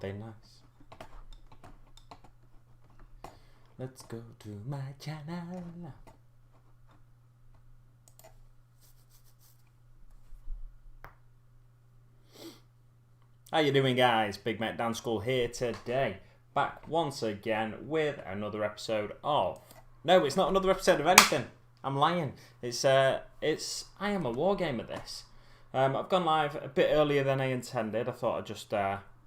They nice. Let's go to my channel. How you doing, guys? Big Mate Dan School here today, back once again with another episode of... No, it's not another episode of anything. I'm lying. It's I Am a Wargamer. This. I've gone live a bit earlier than I intended. I thought I'd just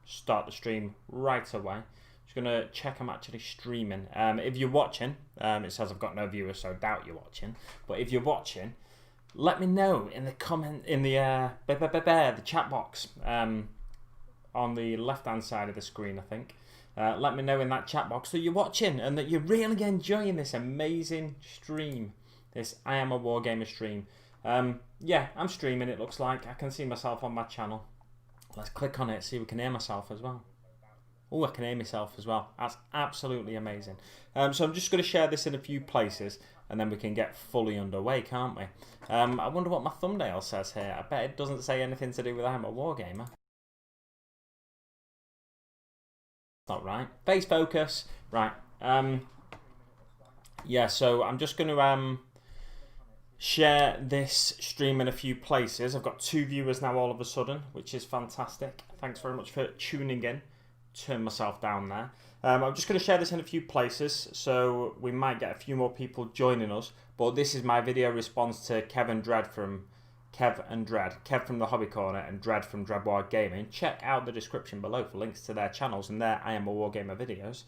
start the stream right away. Just gonna check I'm actually streaming. If you're watching, it says I've got no viewers, so I doubt you're watching. But if you're watching, let me know in the comment in the chat box. On the left-hand side of the screen, I think. Let me know in that chat box that you're watching and that you're really enjoying this amazing stream. This I Am a Wargamer stream. Yeah, I'm streaming, it looks like. I can see myself on my channel. Let's click on it, see if we can hear myself as well. Oh, I can hear myself as well. That's absolutely amazing. So I'm just going to share this in a few places and then we can get fully underway, can't we? I wonder what my thumbnail says here. I bet it doesn't say anything to do with I Am a Wargamer. Not right. Face focus. Right. Yeah, so I'm just going to share this stream in a few places. I've got 2 viewers now all of a sudden, which is fantastic. Thanks very much for tuning in. Turn myself down there. I'm just going to share this in a few places, so we might get a few more people joining us. But this is my video response to Kev and Dread from Kev from the Hobby Corner and Dread from Dread Waaagh Gaming. Check out the description below for links to their channels and their I Am a Wargamer videos.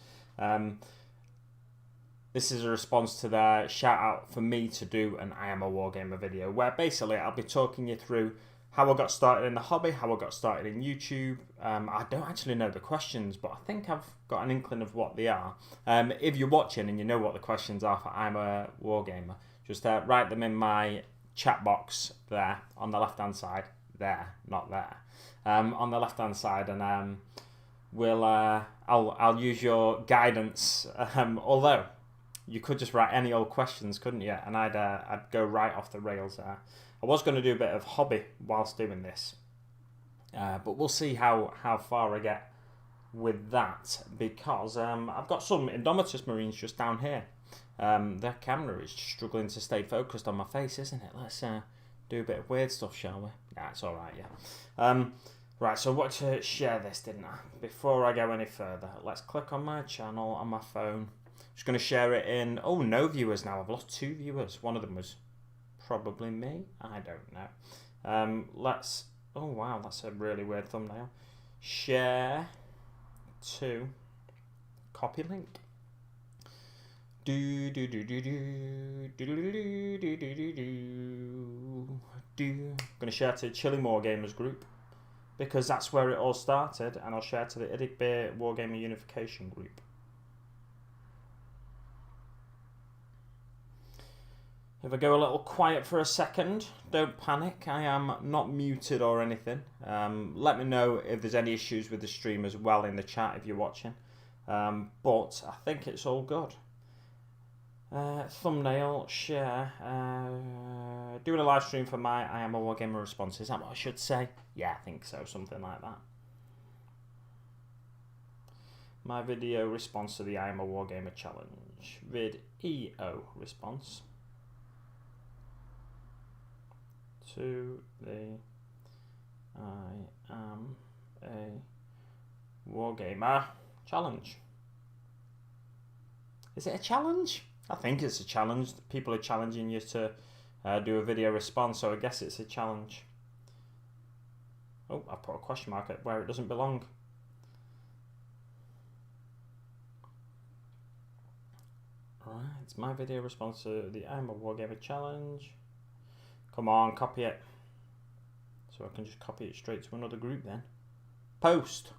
This is a response to their shout out for me to do an I Am a Wargamer video, where basically I'll be talking you through how I got started in the hobby, how I got started in YouTube. I don't actually know the questions, but I think I've got an inkling of what they are. If you're watching and you know what the questions are for I Am a Wargamer, just write them in my chat box there on the left hand side. There, not there. On the left hand side, and I'll use your guidance. Although you could just write any old questions, couldn't you? And I'd go right off the rails there. I was going to do a bit of hobby whilst doing this, but we'll see how far I get with that, because I've got some Indomitus Marines just down here. Their camera is struggling to stay focused on my face, isn't it? Let's do a bit of weird stuff, shall we? Yeah, it's alright, yeah. Right, so what to share this, didn't I? Before I go any further, let's click on my channel on my phone. Just going to share it in... Oh, no viewers now. I've lost 2 viewers. One of them was probably me. I don't know. Let's... Oh, wow, that's a really weird thumbnail. Share to... Copy link. Gonna share to Chili Wargamers group because that's where it all started, and I'll share to the Idig Wargamer Unification group. If I go a little quiet for a second, don't panic. I am not muted or anything. Let me know if there's any issues with the stream as well in the chat if you're watching. But I think it's all good. Thumbnail, share, doing a live stream for my I Am a Wargamer response. Is that what I should say? Yeah, I think so, something like that. My video response to the I Am a Wargamer challenge. Vid.eo response to the I Am a Wargamer challenge. Is it a challenge? I think it's a challenge. People are challenging you to do a video response, so I guess it's a challenge. Oh, I put a question mark where it doesn't belong. Right, it's my video response to the I Am a Wargamer challenge. Come on, copy it. So I can just copy it straight to another group then. Post.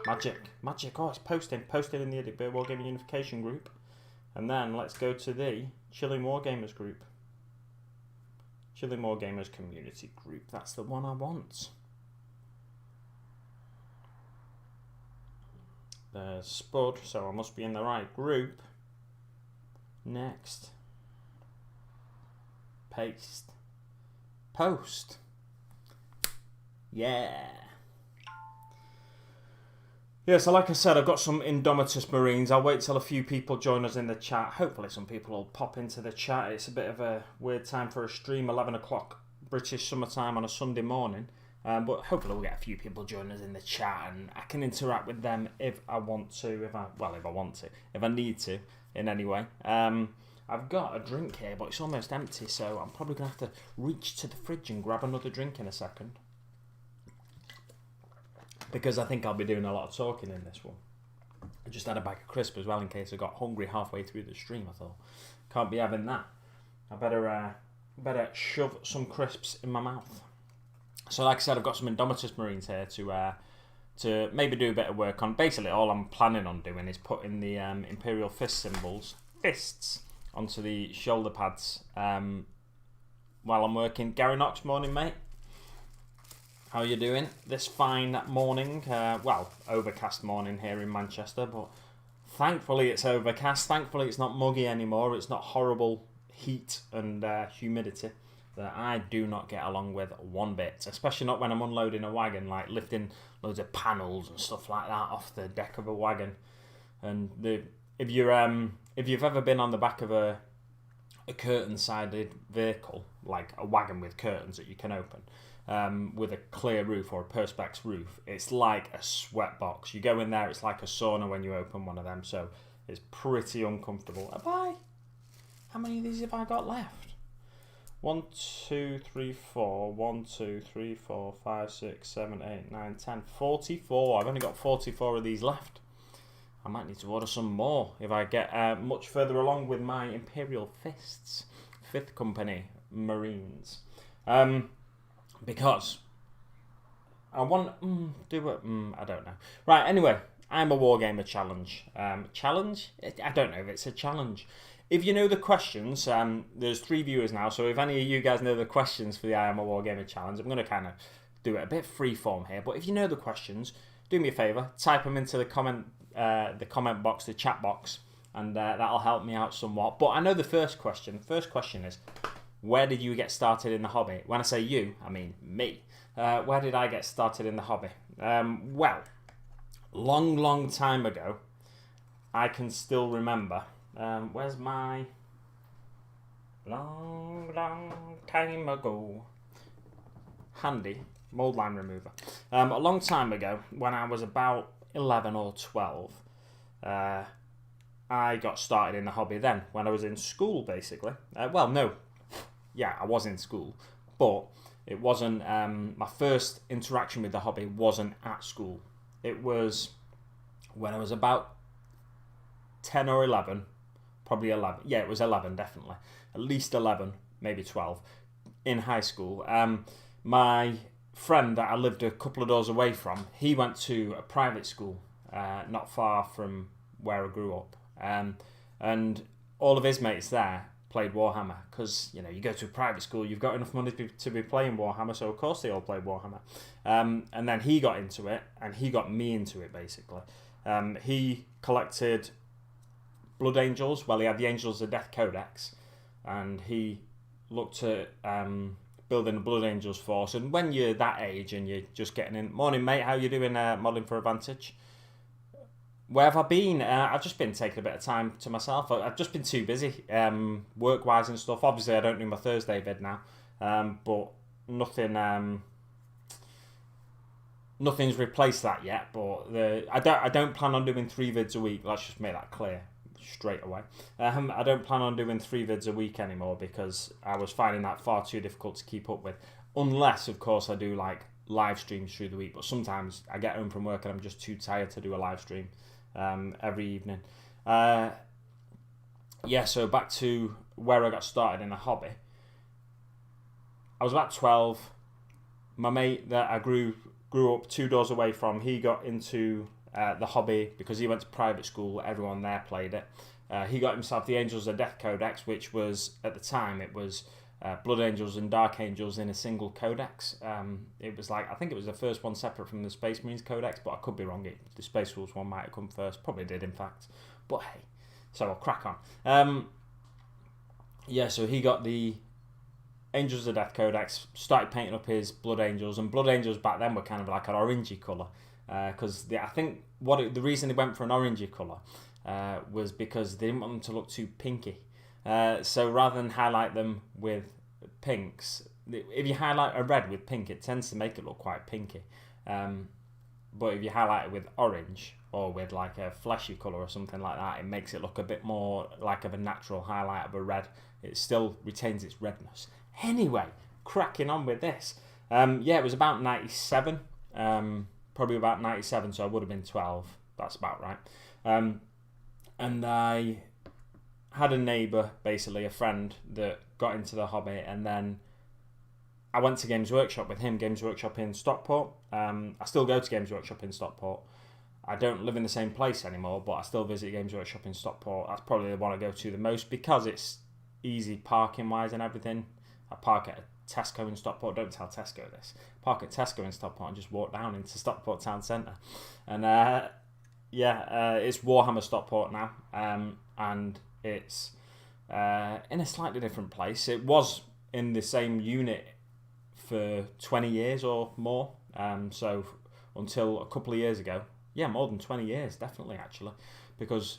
Magic. Magic. Oh, it's posting. Posted in the Idig Wargamer Unification group. And then let's go to the Chilling Wargamers group. Chilling Wargamers community group. That's the one I want. There's Spud, so I must be in the right group. Next. Paste. Post. Yeah. Yeah, so like I said, I've got some Indomitus Marines. I'll wait till a few people join us in the chat. Hopefully some people will pop into the chat. It's a bit of a weird time for a stream, 11 o'clock British summertime on a Sunday morning. But hopefully we'll get a few people join us in the chat and I can interact with them if I want to, if I need to in any way. I've got a drink here, but it's almost empty, so I'm probably going to have to reach to the fridge and grab another drink in a second. Because I think I'll be doing a lot of talking in this one. I just had a bag of crisps as well in case I got hungry halfway through the stream. I thought, can't be having that. I better shove some crisps in my mouth. So like I said, I've got some Indomitus Marines here to maybe do a bit of work on. Basically, all I'm planning on doing is putting the Imperial Fist fists, onto the shoulder pads while I'm working. Gary Knox, morning, mate. How are you doing this fine morning? Well, overcast morning here in Manchester, but thankfully it's overcast. Thankfully it's not muggy anymore. It's not horrible heat and humidity that I do not get along with one bit, especially not when I'm unloading a wagon, like lifting loads of panels and stuff like that off the deck of a wagon. And if you've ever been on the back of a curtain-sided vehicle, like a wagon with curtains that you can open, with a clear roof or a perspex roof, it's like a sweat box. You go in there, it's like a sauna when you open one of them, so it's pretty uncomfortable. How many of these have I got left? 1, 2, 3, 4. 1, 2, 3, 4, 5, 6, 7, 8, 9, 10. 44. I've only got 44 of these left. I might need to order some more if I get much further along with my Imperial Fists, 5th Company Marines. Because I want I don't know. Right, anyway, I'm a Wargamer challenge. Challenge? I don't know if it's a challenge. If you know the questions, there's 3 viewers now, so if any of you guys know the questions for the I Am a Wargamer challenge, I'm going to kind of do it a bit freeform here, but if you know the questions, do me a favour, type them into the comment box, the chat box, and that'll help me out somewhat. But I know the first question. The first question is, where did you get started in the hobby? When I say you, I mean me. Where did I get started in the hobby? Well, long time ago, I can still remember. Where's my long time ago handy mold line remover? A long time ago, when I was about 11 or 12, I got started in the hobby then, when I was in school, basically. Well, no. Yeah, I was in school, but it wasn't, my first interaction with the hobby wasn't at school. It was when I was about 10 or 11, probably 11. Yeah, it was 11, definitely. At least 11, maybe 12, in high school. My friend that I lived a couple of doors away from, he went to a private school, not far from where I grew up. And all of his mates there played Warhammer, because you go to a private school, you've got enough money to be playing Warhammer, so of course they all played Warhammer. And then he got into it, and he got me into it, basically. He collected Blood Angels. Well, he had the Angels of Death Codex, and he looked at building a Blood Angels force. And when you're that age and you're just getting in, morning mate, how you doing? Modelling for Advantage. Where have I been? I've just been taking a bit of time to myself. I've just been too busy, work-wise and stuff. Obviously, I don't do my Thursday vid now, but nothing's replaced that yet. But I don't plan on doing 3 vids a week. Let's just make that clear straight away. I don't plan on doing 3 vids a week anymore, because I was finding that far too difficult to keep up with. Unless, of course, I do like live streams through the week. But sometimes I get home from work and I'm just too tired to do a live stream every evening. So back to where I got started in the hobby. I was about 12. My mate that I grew up 2 doors away from, he got into the hobby because he went to private school. Everyone there played it. He got himself the Angels of Death Codex, which was, at the time, it was Blood Angels and Dark Angels in a single codex. It was like, I think it was the first one separate from the Space Marines Codex, but I could be wrong. The Space Wolves one might have come first. Probably did, in fact. But hey, so I'll crack on. So he got the Angels of Death Codex, started painting up his Blood Angels, and Blood Angels back then were kind of like an orangey colour. because I think the reason they went for an orangey colour was because they didn't want them to look too pinky. So rather than highlight them with pinks, if you highlight a red with pink, it tends to make it look quite pinky. But if you highlight it with orange or with like a fleshy colour or something like that, it makes it look a bit more like of a natural highlight of a red. It still retains its redness. Anyway, cracking on with this. It was about 97. Probably about 97, so I would have been 12. That's about right. And I had a neighbour, basically a friend, that got into the hobby, and then I went to Games Workshop with him, Games Workshop in Stockport. I still go to Games Workshop in Stockport. I don't live in the same place anymore, but I still visit Games Workshop in Stockport. That's probably the one I go to the most because it's easy parking-wise and everything. I park at a Tesco in Stockport. Don't tell Tesco this. Park at Tesco in Stockport and just walk down into Stockport Town Centre. And it's Warhammer Stockport now. And it's in a slightly different place. It was in the same unit for 20 years or more. So until a couple of years ago. Yeah, more than 20 years, definitely, actually. Because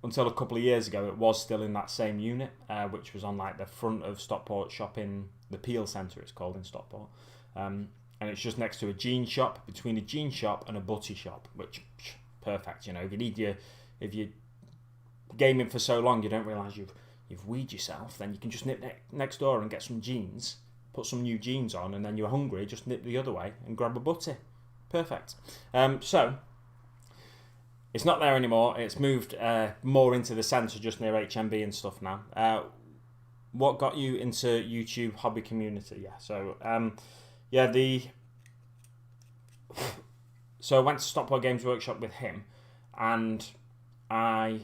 until a couple of years ago, it was still in that same unit, which was on like the front of Stockport Shopping, the Peel Centre it's called in Stockport. And it's just next to a jean shop, between a jean shop and a butty shop, which, perfect, you know. If you're gaming for so long, you don't realise you've weed yourself, then you can just nip next door and get some jeans, put some new jeans on, and then you're hungry, just nip the other way and grab a butty. Perfect. So it's not there anymore. It's moved more into the centre, just near HMB and stuff now. What got you into YouTube hobby community? Yeah, so so I went to Stockport Games Workshop with him, and I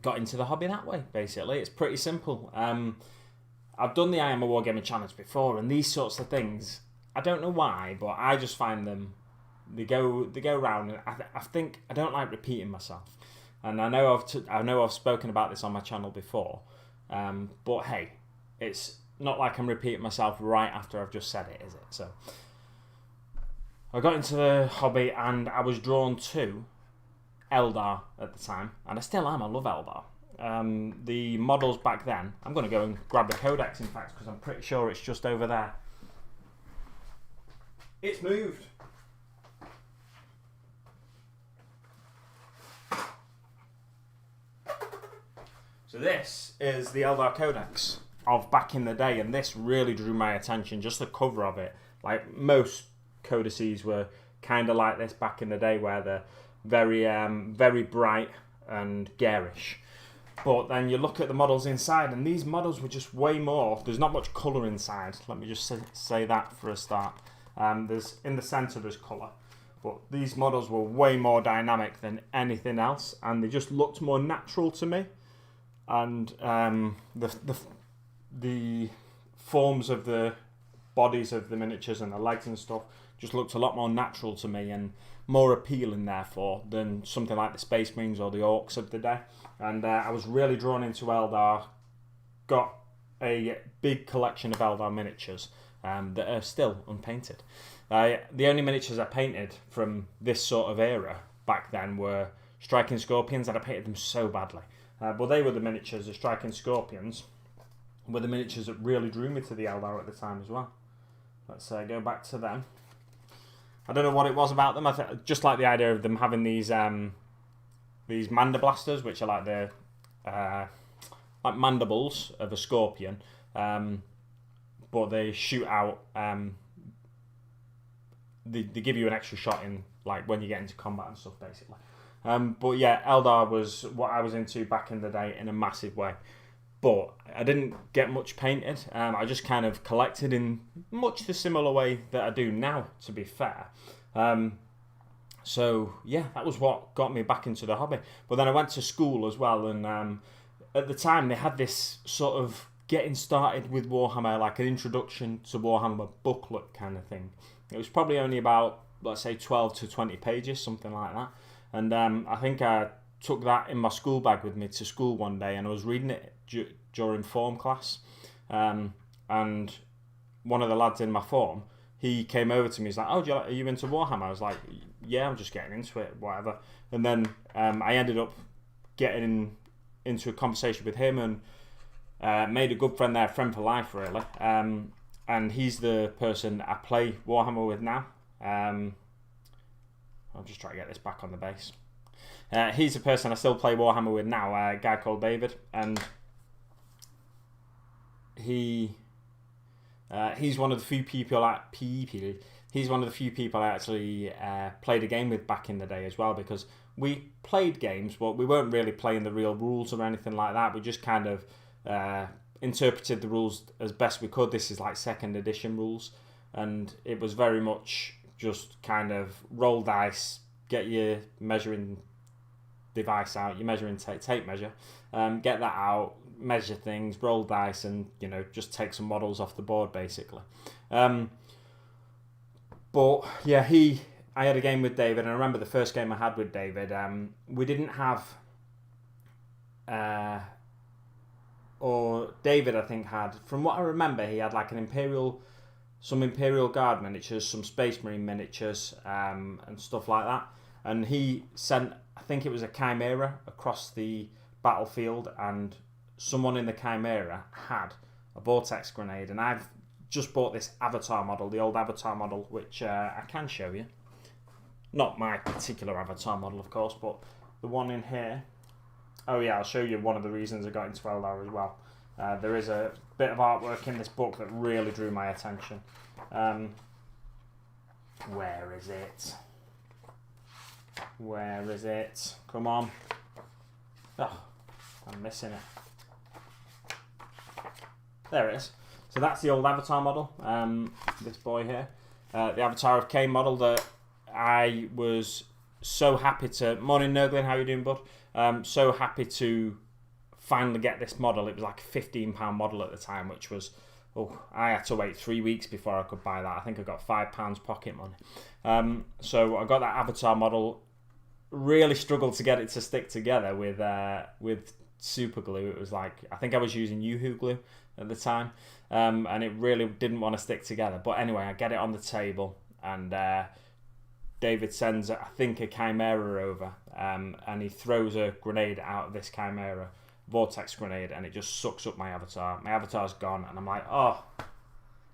got into the hobby that way. Basically, it's pretty simple. I've done the I Am a Wargamer challenge before, and these sorts of things, I don't know why, but I just find them. They go round, and I think I don't like repeating myself, and I know I've spoken about this on my channel before, but hey, it's not like I'm repeating myself right after I've just said it, is it? So I got into the hobby, and I was drawn to Eldar at the time, and I still am. I love Eldar. The models back then, I'm going to go and grab the codex, in fact, because I'm pretty sure it's just over there. It's moved. So this is the Eldar Codex of back in the day, and this really drew my attention, just the cover of it. Like most codices were kind of like this back in the day, where they're very bright and garish. But then you look at the models inside, and these models were just way more. There's not much colour inside. Let me just say that for a start. There's in the centre there's colour, but these models were way more dynamic than anything else, and they just looked more natural to me. And the forms of the bodies of the miniatures and the legs and stuff just looked a lot more natural to me and more appealing, therefore, than something like the Space Marines or the Orcs of the day. And I was really drawn into Eldar. Got a big collection of Eldar miniatures that are still unpainted. The only miniatures I painted from this sort of era back then were Striking Scorpions, and I painted them so badly. But they were the miniatures. The Striking Scorpions were the miniatures that really drew me to the Eldar at the time as well. Let's go back to them. I don't know what it was about them. I just like the idea of them having these mandiblasters, which are like the like mandibles of a scorpion, but they shoot out. They give you an extra shot in, like, when you get into combat and stuff, basically. But yeah, Eldar was what I was into back in the day in a massive way. But I didn't get much painted. I just kind of collected in much the similar way that I do now, to be fair. So yeah, that was what got me back into the hobby. But then I went to school as well, and at the time they had this sort of getting started with Warhammer, like an introduction to Warhammer booklet kind of thing. It was probably only about, let's say, 12 to 20 pages, something like that. And I think I took that in my school bag with me to school one day, and I was reading it during form class. And one of the lads in my form, he came over to me. He's like, "Oh, are you into Warhammer?" I was like, "Yeah, I'm just getting into it, whatever." And then I ended up getting into a conversation with him and made a good friend there, friend for life, really. And he's the person I play Warhammer with now. I'll just try to get this back on the base. He's the person I still play Warhammer with now, a guy called David, and he's one of the few people he's one of the few people I actually played a game with back in the day as well, because we played games, but we weren't really playing the real rules or anything like that. We just kind of interpreted the rules as best we could. This is like 2nd edition rules, and it was very much just kind of roll dice, get your measuring device out, your measuring tape measure, get that out, measure things, roll dice, and just take some models off the board basically. But yeah, I had a game with David, and I remember the first game I had with David, we didn't have or David, I think, had, from what I remember, he had like some Imperial Guard miniatures, some Space Marine miniatures, and stuff like that. And he sent, I think it was a Chimera across the battlefield, and someone in the Chimera had a Vortex grenade. And I've just bought this Avatar model, the old Avatar model, which I can show you. Not my particular Avatar model, of course, but the one in here. Oh yeah, I'll show you one of the reasons I got into Eldar as well. There is a bit of artwork in this book that really drew my attention. Where is it? Where is it? Come on. Oh, I'm missing it. There it is. So that's the old Avatar model. This boy here. The Avatar of Cain model that I was so happy to... Morning, Nurglin. How you doing, bud? So happy to finally get this model. It was like a £15 model at the time, which was... I had to wait 3 weeks before I could buy that. I think I got £5 pocket money. So I got that Avatar model. Really struggled to get it to stick together with super glue. It was like, I think I was using Yoo-Hoo glue at the time, and it really didn't want to stick together. But anyway, I get it on the table, and David sends, I think, a Chimera over, and he throws a grenade out of this Chimera, Vortex grenade, and it just sucks up my Avatar. My Avatar's gone, and I'm like, oh.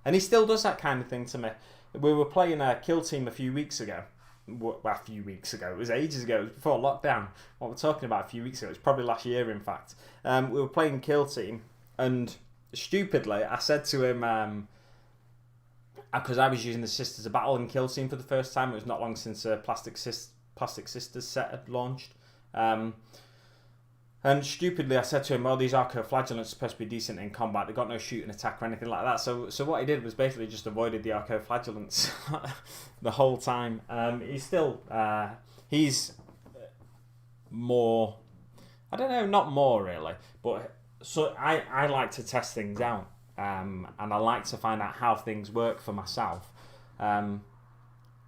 And he still does that kind of thing to me. We were playing a Kill Team a few weeks ago. Well, a few weeks ago. It was ages ago. It was before lockdown. What we're talking about a few weeks ago. It's probably last year, in fact. We were playing Kill Team, and stupidly, I said to him, because I was using the Sisters of Battle in Kill Team for the first time. It was not long since Plastic Sisters set had launched. And stupidly, I said to him, "Oh, these Arco-Flagellants are supposed to be decent in combat. They've got no shoot and attack or anything like that." So what he did was basically just avoided the Arco-Flagellants the whole time. He's still... he's more... I don't know, not more really. But so I like to test things out. And I like to find out how things work for myself.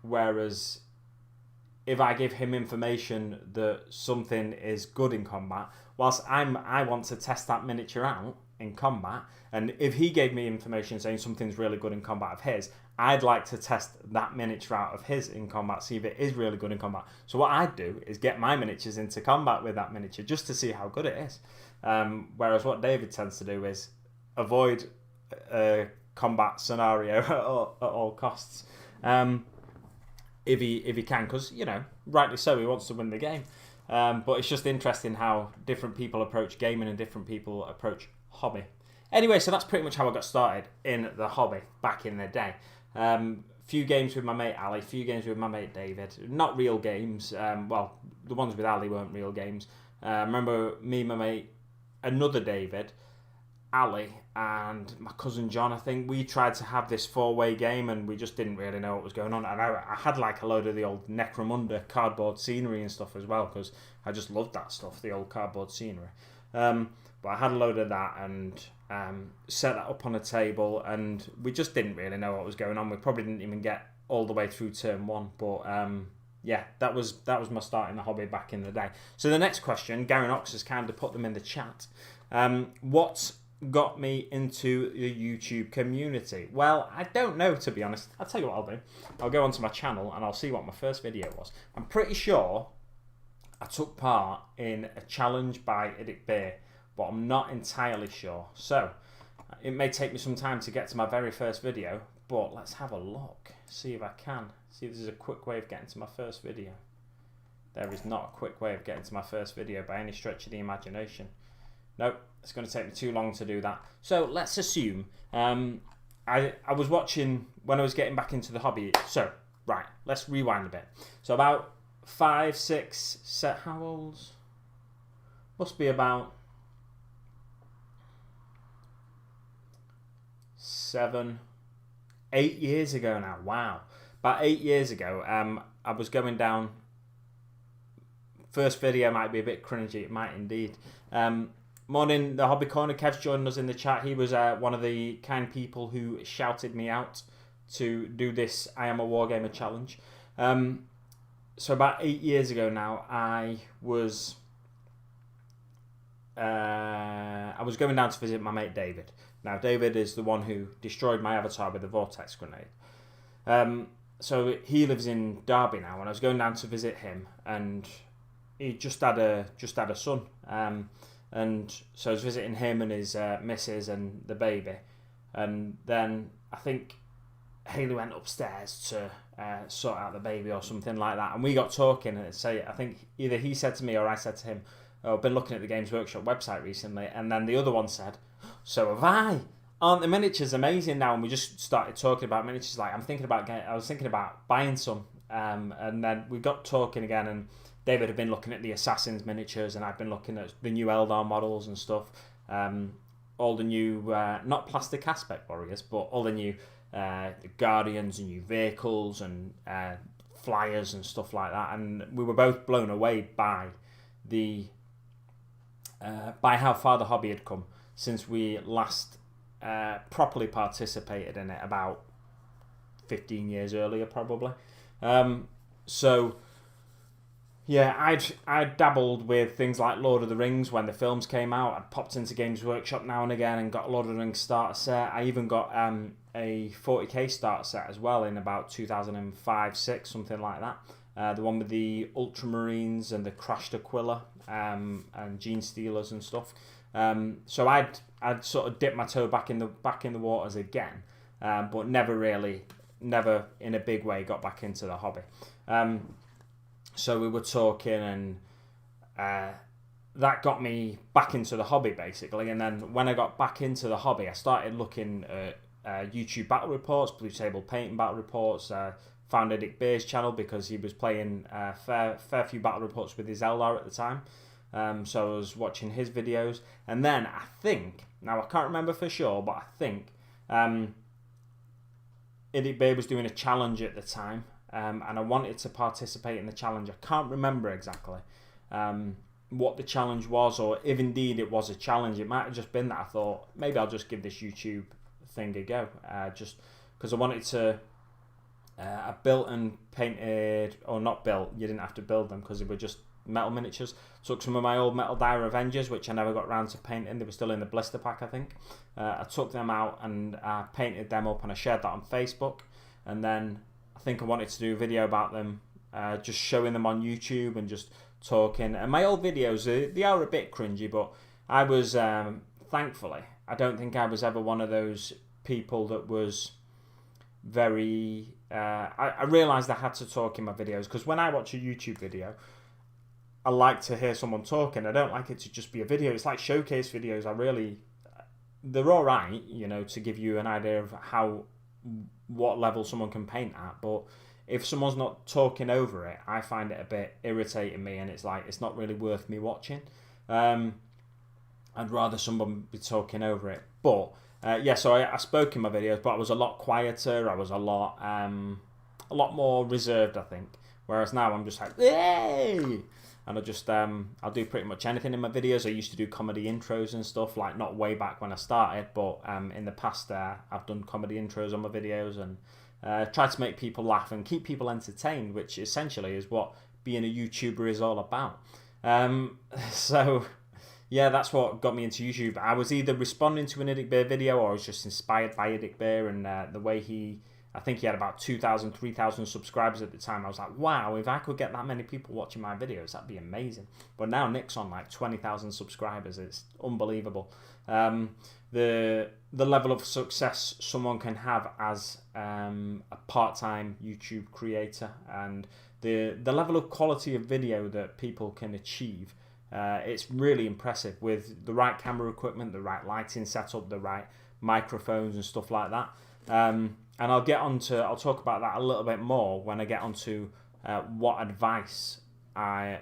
Whereas... if I give him information that something is good in combat, whilst I want to test that miniature out in combat, and if he gave me information saying something's really good in combat of his, I'd like to test that miniature out of his in combat, see if it is really good in combat. So what I'd do is get my miniatures into combat with that miniature just to see how good it is. Whereas what David tends to do is avoid a combat scenario at all costs. If he can, because, rightly so, he wants to win the game. But it's just interesting how different people approach gaming and different people approach hobby. Anyway, so that's pretty much how I got started in the hobby back in the day. Few games with my mate Ali, few games with my mate David. Not real games. Well, the ones with Ali weren't real games. I remember me, my mate, another David, Ali, and my cousin John, I think, we tried to have this 4-way game, and we just didn't really know what was going on. And I had like a load of the old Necromunda cardboard scenery and stuff as well, because I just loved that stuff, the old cardboard scenery. But I had a load of that and set that up on a table, and we just didn't really know what was going on. We probably didn't even get all the way through turn 1, but yeah, that was my start in the hobby back in the day. So the next question, Gary Knox has kind of put them in the chat. What got me into the YouTube community? Well, I don't know, to be honest. I'll tell you what I'll do. I'll go onto my channel and I'll see what my first video was. I'm pretty sure I took part in a challenge by Dread Waaagh, but I'm not entirely sure. So, it may take me some time to get to my very first video, but let's have a look. See if I can. See if there's a quick way of getting to my first video. There is not a quick way of getting to my first video by any stretch of the imagination. Nope, it's going to take me too long to do that. So let's assume I was watching when I was getting back into the hobby. So, right, let's rewind a bit. So about 5, 6, how old? Must be about 7, 8 years ago now. Wow. About 8 years ago, I was going down. First video might be a bit cringy, it might indeed. Morning, the Hobby Corner. Kev's joined us in the chat. He was one of the kind people who shouted me out to do this I Am a Wargamer challenge. So about 8 years ago now, I was going down to visit my mate David. Now, David is the one who destroyed my avatar with a vortex grenade. So he lives in Derby now, and I was going down to visit him, and he just had a son. And so I was visiting him and his missus and the baby. And then I think Haley went upstairs to sort out the baby or something like that. And we got talking, and I think either he said to me or I said to him, "Oh, I've been looking at the Games Workshop website recently." And then the other one said, "So have I. Aren't the miniatures amazing now?" And we just started talking about miniatures. Like, I was thinking about buying some. And then we got talking again, and David had been looking at the Assassin's miniatures, and I've been looking at the new Eldar models and stuff. All the new, not plastic aspect warriors, but all the new Guardians and new vehicles and flyers and stuff like that. And we were both blown away by by how far the hobby had come since we last properly participated in it about 15 years earlier, probably. So yeah, I'd dabbled with things like Lord of the Rings when the films came out. I'd popped into Games Workshop now and again and got a Lord of the Rings starter set. I even got a 40k starter set as well in about 2005-6, something like that. The one with the Ultramarines and the Crashed Aquila and Gene Stealers and stuff. So I'd sort of dipped my toe back in the waters again, but never in a big way got back into the hobby. So we were talking, and that got me back into the hobby basically. And then when I got back into the hobby, I started looking at YouTube battle reports, Blue Table Painting battle reports. Found Dread Waagh's channel because he was playing fair few battle reports with his Eldar at the time. So I was watching his videos, and then I think, now I can't remember for sure, but I think Dread Waaagh was doing a challenge at the time, and I wanted to participate in the challenge. I can't remember exactly what the challenge was, or if indeed it was a challenge. It might have just been that I thought, maybe I'll just give this YouTube thing a go, just because I wanted to. I built and painted, or not built, you didn't have to build them because they were just metal miniatures. Took some of my old Metal Dire Avengers, which I never got around to painting. They were still in the blister pack, I think. I took them out and I painted them up, and I shared that on Facebook. And then I think I wanted to do a video about them, just showing them on YouTube and just talking. And my old videos, they are a bit cringy, but I was, thankfully, I don't think I was ever one of those people that was very... I realised I had to talk in my videos, because when I watch a YouTube video, I like to hear someone talking. I don't like it to just be a video. It's like showcase videos. They're all right, you know, to give you an idea of what level someone can paint at. But if someone's not talking over it, I find it a bit irritating me, and it's like, it's not really worth me watching. I'd rather someone be talking over it. But yeah, so I spoke in my videos, but I was a lot quieter. I was a lot more reserved, I think. Whereas now I'm just like, hey! And I just, I'll do pretty much anything in my videos. I used to do comedy intros and stuff, like not way back when I started, but in the past I've done comedy intros on my videos, and try to make people laugh and keep people entertained, which essentially is what being a YouTuber is all about. So, Yeah, that's what got me into YouTube. I was either responding to an Idic Bear video or I was just inspired by Idic Bear and the way I think he had about 2,000, 3,000 subscribers at the time. I was like, wow, if I could get that many people watching my videos, that'd be amazing. But now Nick's on like 20,000 subscribers. It's unbelievable. The level of success someone can have as a part-time YouTube creator and the level of quality of video that people can achieve. It's really impressive with the right camera equipment, the right lighting setup, the right microphones and stuff like that. And I'll talk about that a little bit more when I get onto what advice I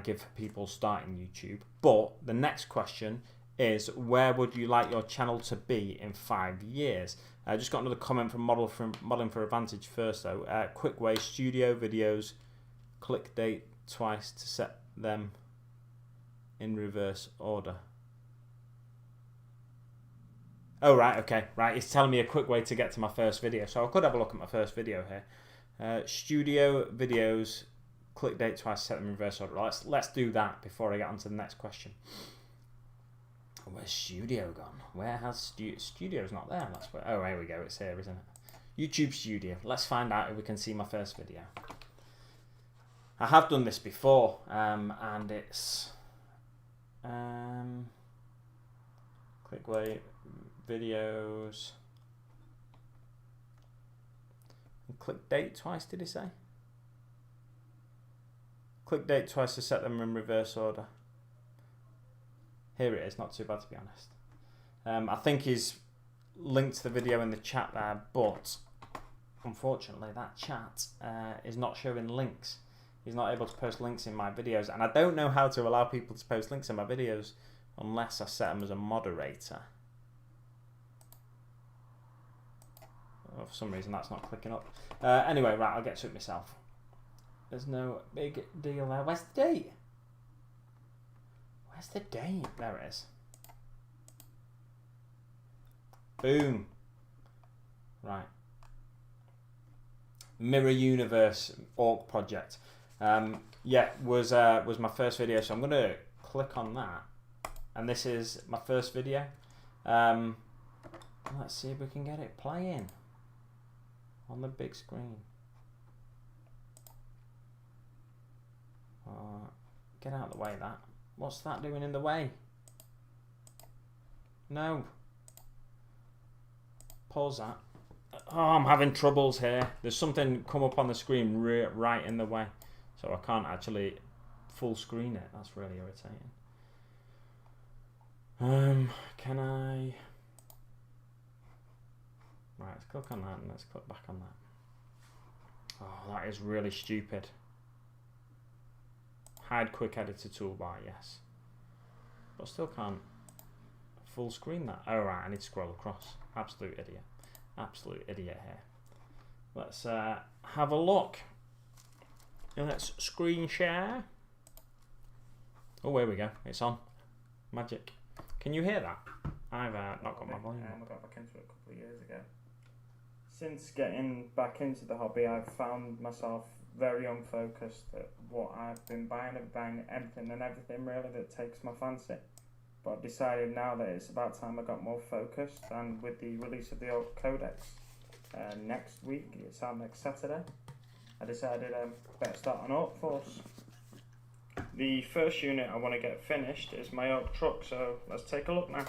give for people starting YouTube. But the next question is, where would you like your channel to be in 5 years? I just got another comment from Modeling for Advantage first though. Quick way, studio videos, click date twice to set them in reverse order. Oh, right, okay, right. It's telling me a quick way to get to my first video. So I could have a look at my first video here. Studio videos, click date twice, set them in reverse order. Let's do that before I get on to the next question. Where's studio gone? Where has studio's not there? Oh, here we go. It's here, isn't it? YouTube Studio. Let's find out if we can see my first video. I have done this before, and it's click way videos. Click date twice, did he say? Click date twice to set them in reverse order. Here it is, not too bad to be honest. I think he's linked the video in the chat there, but unfortunately that chat is not showing links. He's not able to post links in my videos, and I don't know how to allow people to post links in my videos unless I set him as a moderator. Oh, for some reason that's not clicking up. Anyway, right, I'll get to it myself. There's no big deal there. Where's the date? Where's the date? There it is. Boom. Right. Mirror Universe Orc project. Yeah, was my first video, so I'm going to click on that. And this is my first video. Let's see if we can get it playing on the big screen. Get out of the way, that. What's that doing in the way? No. Pause that. Oh, I'm having troubles here. There's something come up on the screen right in the way. So I can't actually full screen it. That's really irritating. Can I... Right, let's click on that and let's click back on that. Oh, that is really stupid. Hide quick editor toolbar, yes. But I still can't full screen that. Oh, right, I need to scroll across. Absolute idiot. Absolute idiot here. Let's have a look. And let's screen share. Oh, here we go. It's on. Magic. Can you hear that? I've not got my volume. I got back into it a couple of years ago. Since getting back into the hobby, I've found myself very unfocused at what I've been buying. I'm buying anything and everything really that takes my fancy. But I've decided now that it's about time I got more focused, and with the release of the Orc Codex next week, it's on next Saturday, I decided I better start on Orc Force. The first unit I want to get finished is my Orc truck, so let's take a look now.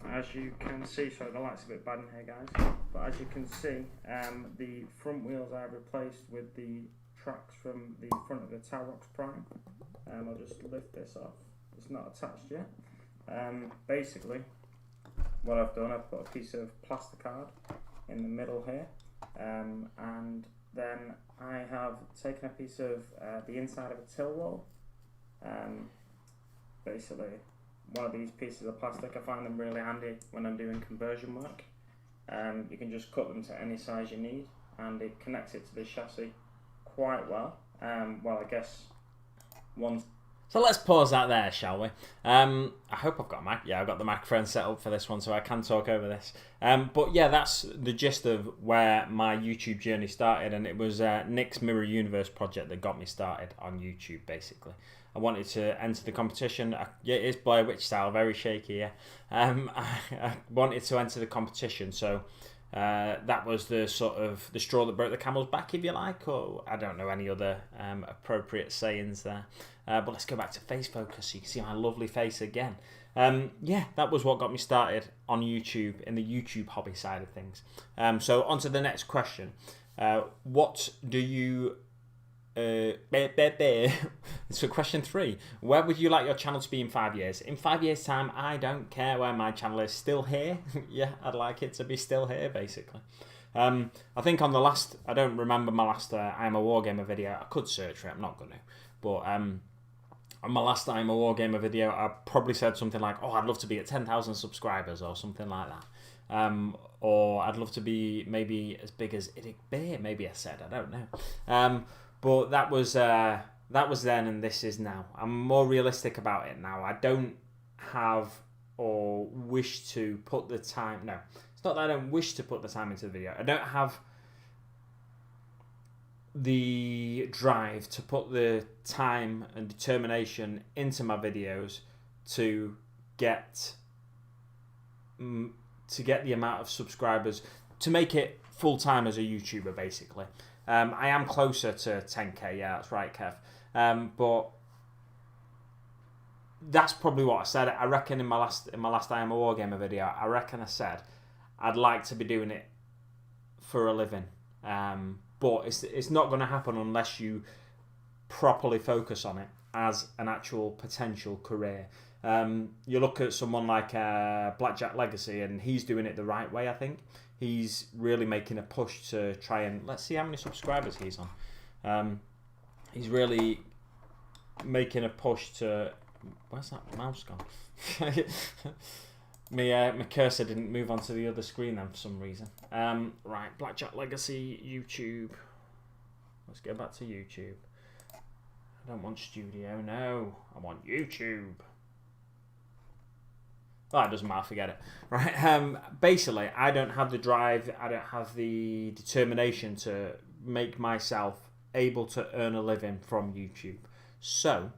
As you can see, sorry the light's a bit bad in here guys, but as you can see, the front wheels I've replaced with the tracks from the front of the Tarox Prime. I'll just lift this off, it's not attached yet. Basically, what I've done, I've put a piece of plasticard in the middle here, and then I have taken a piece of the inside of a till wall. Basically, one of these pieces of plastic, I find them really handy when I'm doing conversion work. You can just cut them to any size you need, and it connects it to the chassis quite well. Well, I guess once So let's pause that there, shall we? I hope I've got a mic. Yeah, I've got the microphone set up for this one, so I can talk over this. But yeah, that's the gist of where my YouTube journey started, and it was Nick's Mirror Universe project that got me started on YouTube, basically. I wanted to enter the competition. Yeah, it is Blair Witch style, very shaky, yeah. I wanted to enter the competition, so that was the sort of the straw that broke the camel's back, if you like, or I don't know any other appropriate sayings there. But let's go back to face focus so you can see my lovely face again. Yeah, that was what got me started on YouTube, in the YouTube hobby side of things. So on to the next question. What do you... So question 3, where would you like your channel to be in 5 years? In 5 years time, I don't care where my channel is. Still here. Yeah, I'd like it to be still here, basically. I think on the last, I don't remember my last I Am a Wargamer video. I could search for it, I'm not going to, but on my last I Am a Wargamer video, I probably said something like, oh, I'd love to be at 10,000 subscribers or something like that. Or I'd love to be maybe as big as Idic Bear, maybe I said, I don't know. But that was then, and this is now. I'm more realistic about it now. I don't have or wish to put the time... No, it's not that I don't wish to put the time into the video. I don't have the drive to put the time and determination into my videos to get the amount of subscribers, to make it full-time as a YouTuber, basically. I am closer to 10k, yeah, that's right, Kev. But that's probably what I said. I reckon in my last I Am a Wargamer video, I reckon I said I'd like to be doing it for a living. But it's not going to happen unless you properly focus on it as an actual potential career. You look at someone like Blackjack Legacy, and he's doing it the right way, I think. He's really making a push to try and... Let's see how many subscribers he's on. He's really making a push to... Where's that mouse gone? My cursor didn't move onto the other screen then for some reason. Right, Blackjack Legacy, YouTube. Let's go back to YouTube. I don't want Studio, no. I want YouTube. Oh, it doesn't matter, forget it. Right, basically, I don't have the drive, I don't have the determination to make myself able to earn a living from YouTube. So,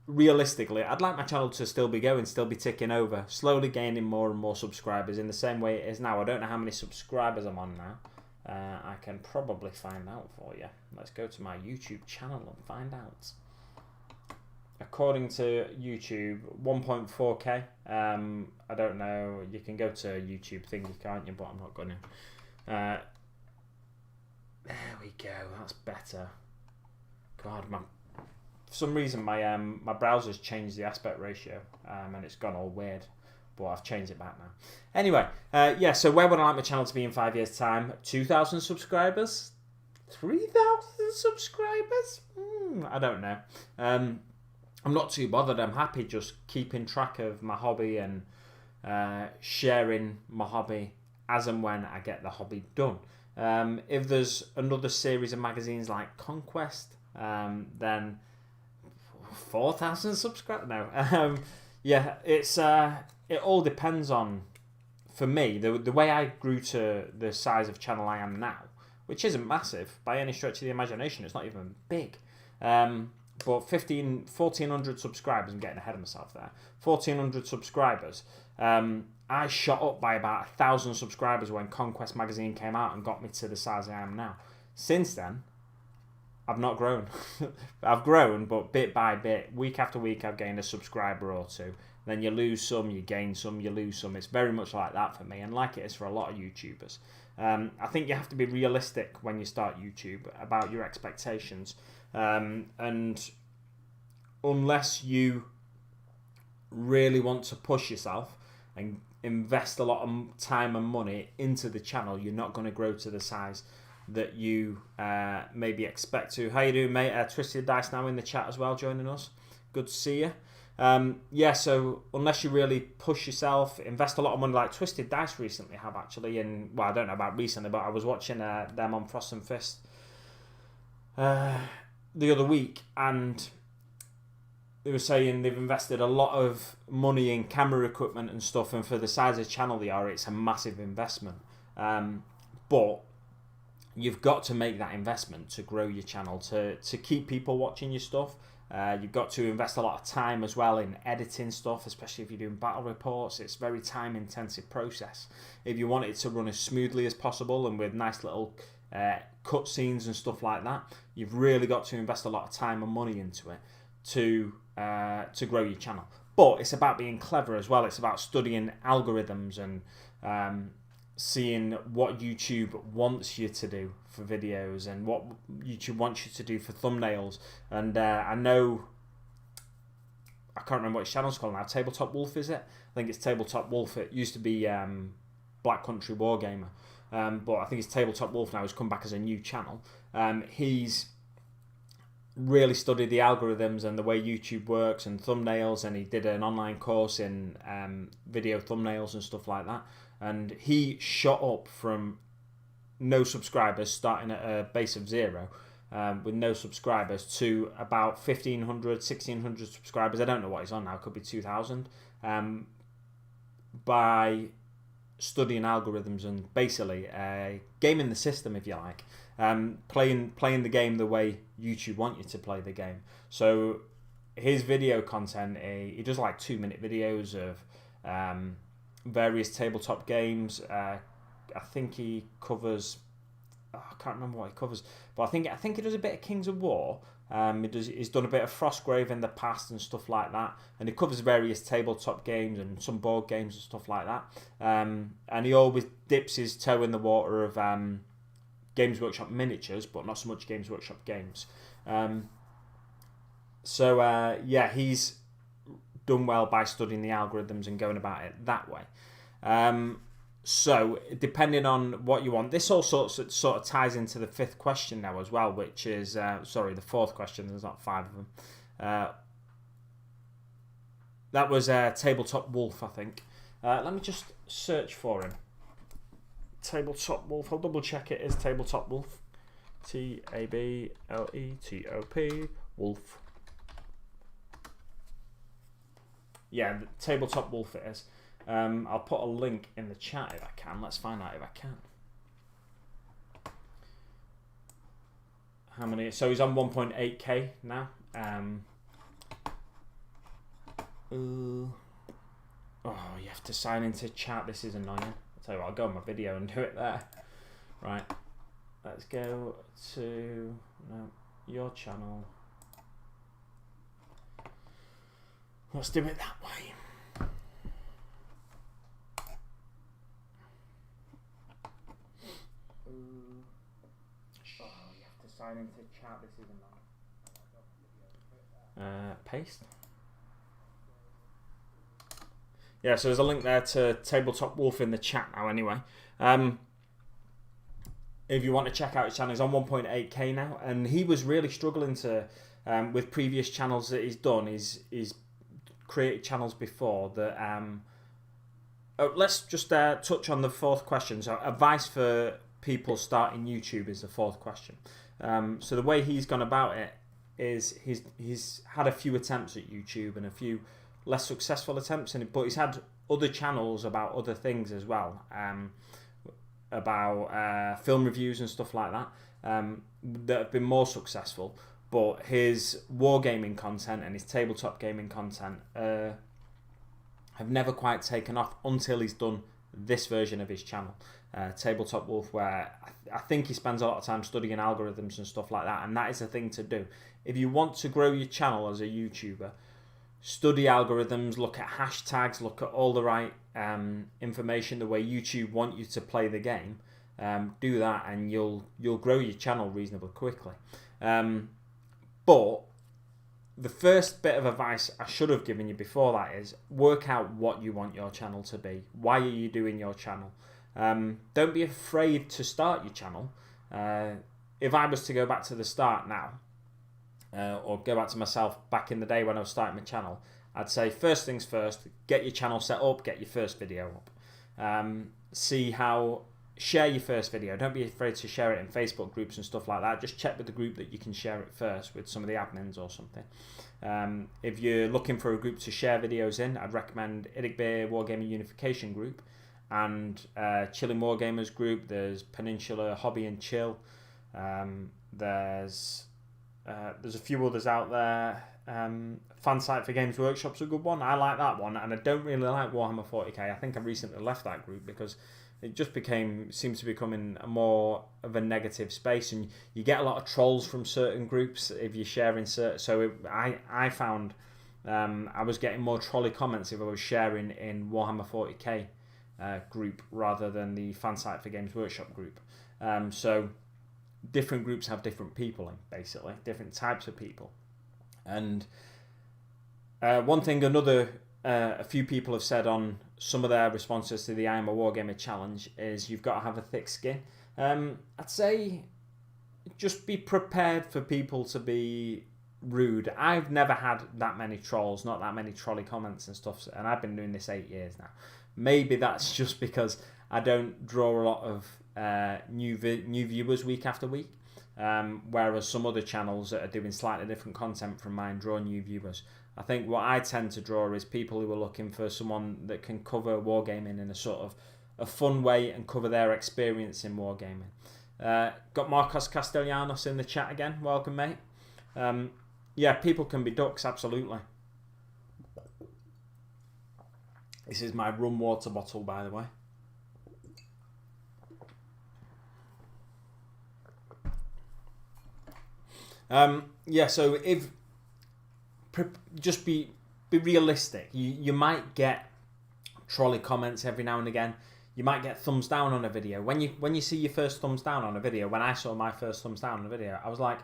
realistically, I'd like my channel to still be going, still be ticking over, slowly gaining more and more subscribers in the same way it is now. I don't know how many subscribers I'm on now. I can probably find out for you. Let's go to my YouTube channel and find out. According to YouTube, 1.4k. I don't know. You can go to YouTube thingy, can't you? But I'm not going to. There we go. That's better. God, for some reason my browser's changed the aspect ratio, and it's gone all weird. But I've changed it back now. Anyway, yeah. So where would I like my channel to be in 5 years' time? 2,000 subscribers? 3,000 subscribers? I don't know. I'm not too bothered. I'm happy just keeping track of my hobby and sharing my hobby as and when I get the hobby done. If there's another series of magazines like Conquest, then 4,000 subscribers. No, yeah, it all depends on. For me, the way I grew to the size of channel I am now, which isn't massive by any stretch of the imagination. It's not even big. But 1,400 subscribers, I'm getting ahead of myself there. 1,400 subscribers. I shot up by about 1,000 subscribers when Conquest magazine came out and got me to the size I am now. Since then, I've not grown. I've grown, but bit by bit, week after week, I've gained a subscriber or two. Then you lose some, you gain some, you lose some. It's very much like that for me, and like it is for a lot of YouTubers. I think you have to be realistic when you start YouTube about your expectations. And unless you really want to push yourself and invest a lot of time and money into the channel, you're not going to grow to the size that you maybe expect to. How you doing, mate? Twisted Dice now in the chat as well, joining us. Good to see you. Yeah, so unless you really push yourself, invest a lot of money, like Twisted Dice recently have actually, and well, I don't know about recently, but I was watching them on Frost and Fist the other week, and they were saying they've invested a lot of money in camera equipment and stuff, and for the size of channel they are, it's a massive investment. But you've got to make that investment to grow your channel, to keep people watching your stuff. You've got to invest a lot of time as well in editing stuff, especially if you're doing battle reports. It's a very time intensive process. If you want it to run as smoothly as possible and with nice little cut scenes and stuff like that, you've really got to invest a lot of time and money into it to grow your channel. But it's about being clever as well. It's about studying algorithms and seeing what YouTube wants you to do for videos and what YouTube wants you to do for thumbnails. And I know, I can't remember what his channel's called now. Tabletop Wolf, is it? I think it's Tabletop Wolf. It used to be Black Country Wargamer, but I think it's Tabletop Wolf now. He's come back as a new channel. He's really studied the algorithms and the way YouTube works and thumbnails, and he did an online course in video thumbnails and stuff like that. And he shot up from no subscribers, starting at a base of 0, with no subscribers, to about 1,500, 1,600 subscribers. I don't know what he's on now, it could be 2,000, by studying algorithms and basically gaming the system, if you like, playing the game the way YouTube want you to play the game. So his video content, he does like 2-minute videos of various tabletop games. I think he covers, I can't remember what he covers, but I think he does a bit of Kings of War. He's done a bit of Frostgrave in the past and stuff like that, and he covers various tabletop games and some board games and stuff like that. And he always dips his toe in the water of Games Workshop miniatures, but not so much Games Workshop games. Yeah, he's done well by studying the algorithms and going about it that way. So depending on what you want, this all sort of ties into the 5th question now as well, which is the 4th question. There's not 5 of them. That was Tabletop Wolf, I think. Let me just search for him. Tabletop Wolf. I'll double check it is Tabletop Wolf. Tabletop Wolf. Yeah, Tabletop Wolf it is. I'll put a link in the chat if I can. Let's find out if I can. How many? So he's on 1.8k now. Oh, you have to sign into chat. This is annoying. I'll tell you what, I'll go on my video and do it there. Right. Let's go to your channel. Let's do it that way. You have to sign into chat. This isn't on. Paste. Yeah, so there's a link there to Tabletop Wolf in the chat now. Anyway, if you want to check out his channel, he's on 1.8k now, and he was really struggling to with previous channels that he's done. He's created channels before that. Let's just touch on the 4th question. So advice for people starting YouTube is the 4th question. So the way he's gone about it is he's had a few attempts at YouTube and a few less successful attempts in it, but he's had other channels about other things as well, about film reviews and stuff like that, that have been more successful. But his wargaming content and his tabletop gaming content have never quite taken off until he's done this version of his channel, Tabletop Wolf, where I think he spends a lot of time studying algorithms and stuff like that, and that is the thing to do. If you want to grow your channel as a YouTuber, study algorithms, look at hashtags, look at all the right information, the way YouTube want you to play the game. Do that and you'll grow your channel reasonably quickly. But the first bit of advice I should have given you before that is work out what you want your channel to be. Why are you doing your channel? Don't be afraid to start your channel. If I was to go back to the start now, or go back to myself back in the day when I was starting my channel, I'd say first things first, get your channel set up, get your first video up. See how share your first video. Don't be afraid to share it in Facebook groups and stuff like that. Just check with the group that you can share it first with some of the admins or something. If you're looking for a group to share videos in, I'd recommend A Wargamer Unification group and Chilling Wargamers group. There's Peninsula Hobby and Chill. There's a few others out there. Fan Site for Games Workshop's a good one. I like that one, and I don't really like Warhammer 40k. I think I've recently left that group because it just seems to be becoming more of a negative space, and you get a lot of trolls from certain groups if you're sharing I found I was getting more trolley comments if I was sharing in Warhammer 40k group rather than the Fan Site for Games Workshop group. So different groups have different people in, basically, different types of people. And one thing a few people have said on some of their responses to the I Am a Wargamer challenge is you've got to have a thick skin. I'd say just be prepared for people to be rude. I've never had that many trolls, not that many trolley comments and stuff, and I've been doing this 8 years now. Maybe that's just because I don't draw a lot of new viewers week after week, whereas some other channels that are doing slightly different content from mine draw new viewers. I think what I tend to draw is people who are looking for someone that can cover wargaming in a sort of a fun way and cover their experience in wargaming. Got Marcos Castellanos in the chat again. Welcome, mate. Yeah, people can be ducks, absolutely. This is my rum water bottle, by the way. Yeah, so just be realistic. You might get trolley comments every now and again. You might get thumbs down on a video. When you see your first thumbs down on a video, when I saw my first thumbs down on a video, I was like,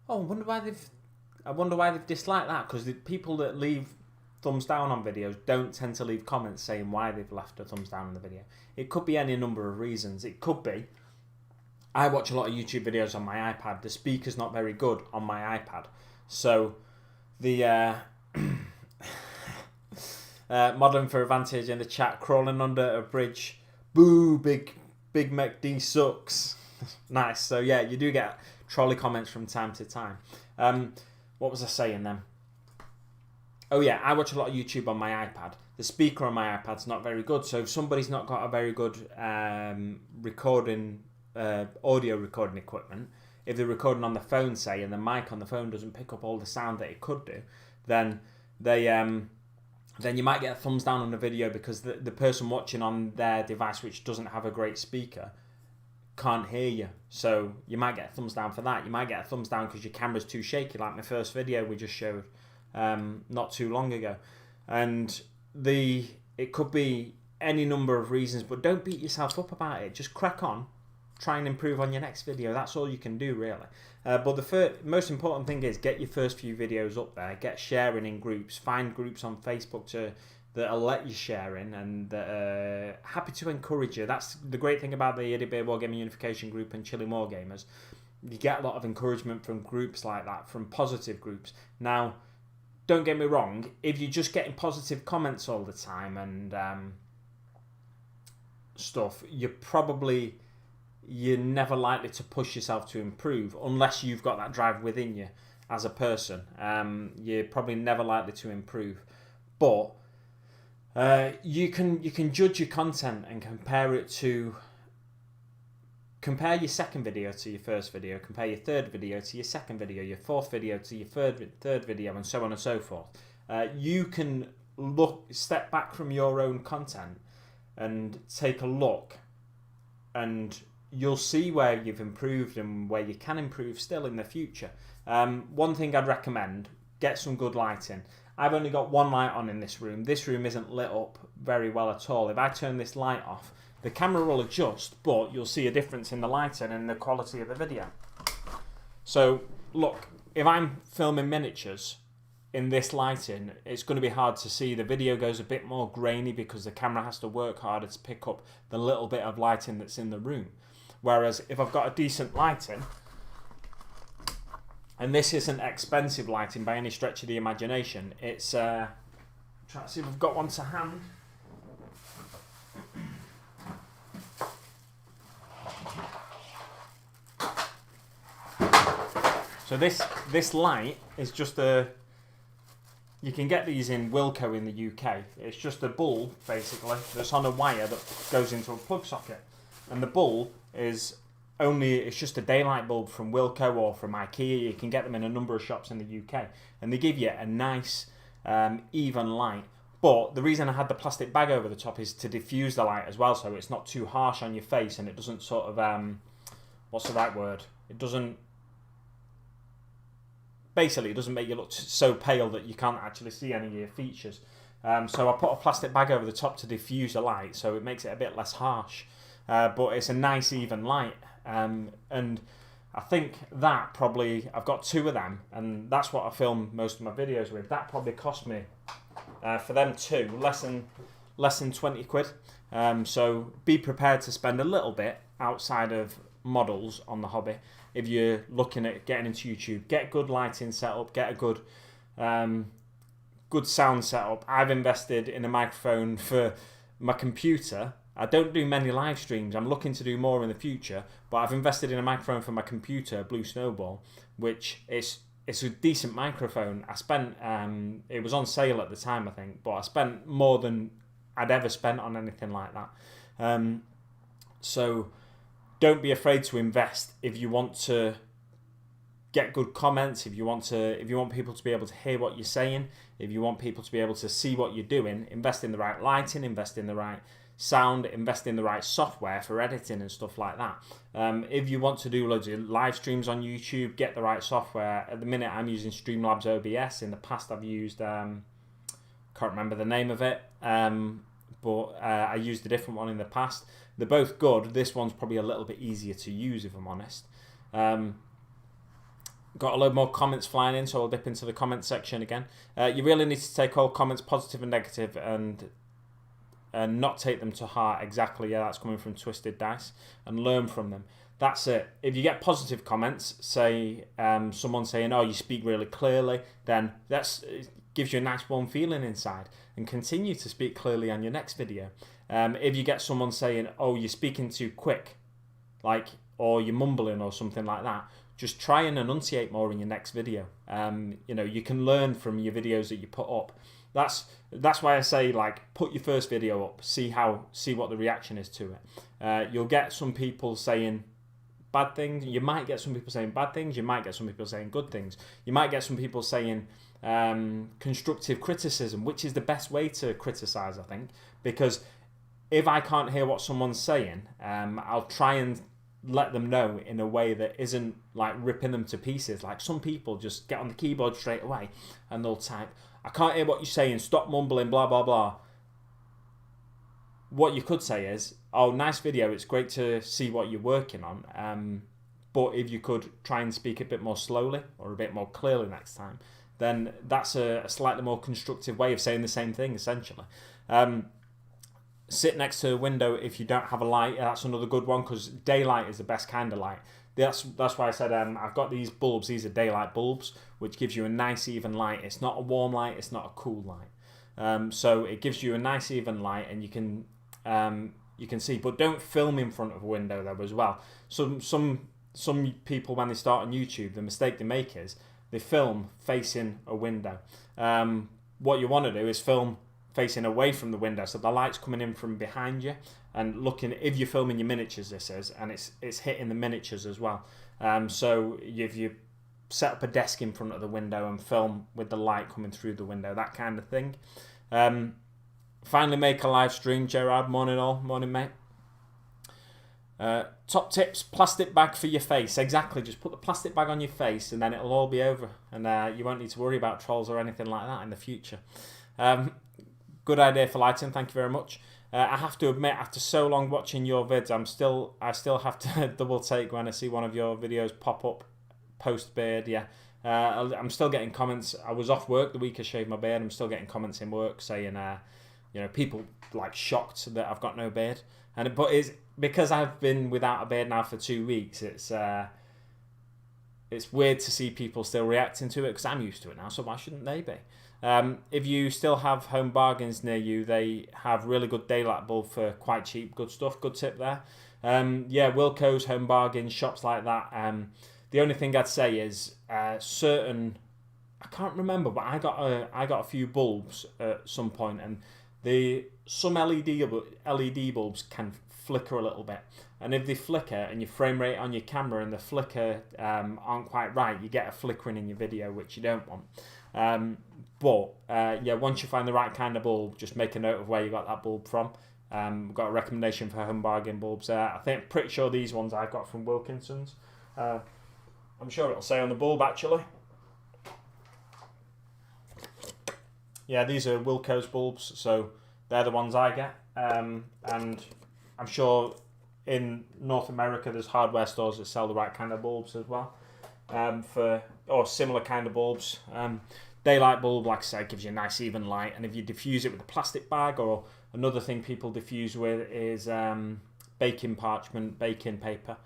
oh, I wonder why they've disliked that, because the people that leave thumbs down on videos don't tend to leave comments saying why they've left a thumbs down on the video. It could be any number of reasons. It could be I watch a lot of YouTube videos on my iPad. The speaker's not very good on my iPad. So the Modeling for Advantage in the chat, crawling under a bridge. Boo, big McD sucks. Nice. So yeah, you do get trolley comments from time to time. What was I saying then? Oh yeah, I watch a lot of YouTube on my iPad. The speaker on my iPad's not very good. So if somebody's not got a very good audio recording equipment, if they're recording on the phone, say, and the mic on the phone doesn't pick up all the sound that it could do, then you might get a thumbs down on the video because the person watching on their device, which doesn't have a great speaker, can't hear you. So you might get a thumbs down for that. You might get a thumbs down because your camera's too shaky, like my first video we just showed not too long ago. And it could be any number of reasons, but don't beat yourself up about it. Just crack on. Try and improve on your next video. That's all you can do, really. But the most important thing is get your first few videos up there. Get sharing in groups. Find groups on Facebook that'll let you share in and that are happy to encourage you. That's the great thing about the A Wargamer Unification group and Chilling Wargamers. You get a lot of encouragement from groups like that, from positive groups. Now, don't get me wrong. If you're just getting positive comments all the time and stuff, you're never likely to push yourself to improve unless you've got that drive within you as a person. You're probably never likely to improve. But you can judge your content and compare your second video to your first video, compare your third video to your second video, your fourth video to your third video, and so on and so forth. You can step back from your own content and take a look, and you'll see where you've improved and where you can improve still in the future. One thing I'd recommend, get some good lighting. I've only got one light on in this room. This room isn't lit up very well at all. If I turn this light off, the camera will adjust, but you'll see a difference in the lighting and the quality of the video. So, look, if I'm filming miniatures in this lighting, it's going to be hard to see. The video goes a bit more grainy because the camera has to work harder to pick up the little bit of lighting that's in the room. Whereas if I've got a decent lighting, and this isn't expensive lighting by any stretch of the imagination, it's trying to see if I've got one to hand. So this light is just a. You can get these in Wilko in the UK. It's just a bulb basically that's on a wire that goes into a plug socket, and the bulb is it's just a daylight bulb from Wilko or from IKEA. You can get them in a number of shops in the UK, and they give you a nice even light. But the reason I had the plastic bag over the top is to diffuse the light as well, so it's not too harsh on your face, and it doesn't sort of what's the right word? It doesn't make you look so pale that you can't actually see any of your features. So I put a plastic bag over the top to diffuse the light, so it makes it a bit less harsh. But it's a nice even light, and I think that probably, I've got 2 of them, and that's what I film most of my videos with. That probably cost me, for them 2, less than 20 quid. So be prepared to spend a little bit outside of models on the hobby. If you're looking at getting into YouTube, get good lighting set up, get a good sound set up. I've invested in a microphone for my computer. I don't do many live streams. I'm looking to do more in the future, but I've invested in a microphone for my computer, Blue Snowball, which it's a decent microphone. I spent it was on sale at the time, I think, but I spent more than I'd ever spent on anything like that. So don't be afraid to invest if you want to get good comments, if you want people to be able to hear what you're saying, if you want people to be able to see what you're doing. Invest in the right lighting, invest in the right sound, invest in the right software for editing and stuff like that. If you want to do loads of live streams on YouTube, get the right software. At the minute I'm using Streamlabs OBS. In the past I've used can't remember the name of it, but I used a different one in the past. They're both good. This one's probably a little bit easier to use, if I'm honest. Got a load more comments flying in, so I'll dip into the comment section again. You really need to take all comments, positive and negative, and not take them to heart. Exactly, yeah, that's coming from Twisted Dice, and learn from them. That's it. If you get positive comments, say someone saying, "Oh, you speak really clearly," then it gives you a nice warm feeling inside, and continue to speak clearly on your next video. If you get someone saying, "Oh, you're speaking too quick," or you're mumbling or something like that, just try and enunciate more in your next video. You can learn from your videos that you put up. That's why I say, put your first video up, see what the reaction is to it. You'll get some people saying bad things. You might get some people saying bad things. You might get some people saying good things. You might get some people saying constructive criticism, which is the best way to criticize, I think, because if I can't hear what someone's saying, I'll try and let them know in a way that isn't ripping them to pieces. Some people just get on the keyboard straight away and they'll type, "I can't hear what you're saying, stop mumbling, blah blah blah." What you could say is, "Oh, nice video, it's great to see what you're working on, but if you could try and speak a bit more slowly or a bit more clearly next time," then that's a slightly more constructive way of saying the same thing, essentially. Sit next to a window if you don't have a light. That's another good one, because daylight is the best kind of light. That's why I said I've got these bulbs. These are daylight bulbs, which gives you a nice even light. It's not a warm light. It's not a cool light. So it gives you a nice even light, and you can see. But don't film in front of a window though as well. Some people, when they start on YouTube, the mistake they make is they film facing a window. What you want to do is film facing away from the window, so the light's coming in from behind you and looking. If you're filming your miniatures, this is, and it's hitting the miniatures as well. So if you set up a desk in front of the window and film with the light coming through the window, that kind of thing. Finally make a live stream. Gerard, morning all, morning mate. Top tips: plastic bag for your face. Exactly, just put the plastic bag on your face and then it'll all be over, and you won't need to worry about trolls or anything like that in the future. Good idea for lighting, thank you very much. I have to admit, after so long watching your vids, I still have to double take when I see one of your videos pop up post beard. Yeah, I'm still getting comments. I was off work the week I shaved my beard. I'm still getting comments in work saying, people shocked that I've got no beard. But it's because I've been without a beard now for 2 weeks. It's weird to see people still reacting to it, because I'm used to it now. So why shouldn't they be? If you still have Home Bargains near you, they have really good daylight bulb for quite cheap. Good stuff, good tip there. Wilko's, Home Bargains, shops like that. The only thing I'd say is certain, I can't remember, but I got a few bulbs at some point, and some LED bulbs can flicker a little bit, and if they flicker and your frame rate on your camera and the flicker aren't quite right, you get a flickering in your video, which you don't want. But once you find the right kind of bulb, just make a note of where you got that bulb from. We've got a recommendation for home bargain bulbs there. Pretty sure these ones I got from Wilkinson's. I'm sure it'll say on the bulb actually. Yeah, these are Wilco's bulbs, so they're the ones I get. And I'm sure in North America there's hardware stores that sell the right kind of bulbs as well, or similar kind of bulbs. Daylight bulb, like I said, gives you a nice even light, and if you diffuse it with a plastic bag, or another thing people diffuse with is baking parchment, baking paper,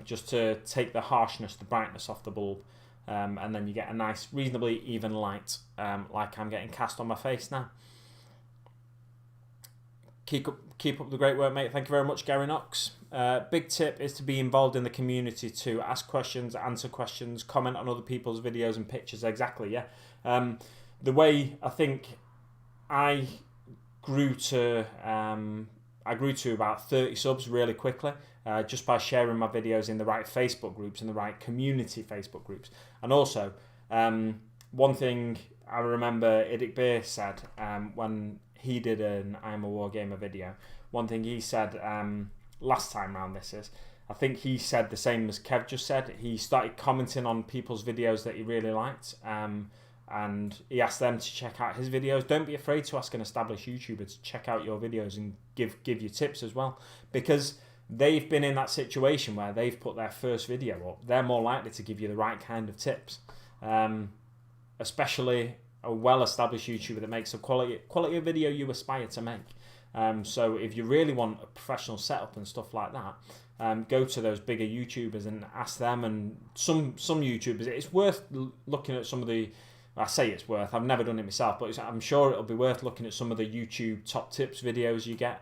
just to take the harshness, the brightness off the bulb. And then you get a nice, reasonably even light, like I'm getting cast on my face now. Keep up the great work, mate. Thank you very much, Gary Knox. Big tip is to be involved in the community too. Ask questions, answer questions, comment on other people's videos and pictures. Exactly, yeah. The way I think I grew to about 30 subs really quickly, just by sharing my videos in the right Facebook groups, in the right community Facebook groups. And also, one thing I remember Idic Beer said when he did an I'm a Wargamer video, one thing he said last time round I think he said the same as Kev just said. He started commenting on people's videos that he really liked, and he asked them to check out his videos. Don't be afraid to ask an established YouTuber to check out your videos and give you tips as well, because they've been in that situation where they've put their first video up. They're more likely to give you the right kind of tips, especially a well-established YouTuber that makes a quality of video you aspire to make. So if you really want a professional setup and stuff like that, go to those bigger YouTubers and ask them. And some YouTubers, it's worth looking at some of the, I say it's worth, I've never done it myself, but I'm sure it'll be worth looking at some of the YouTube top tips videos you get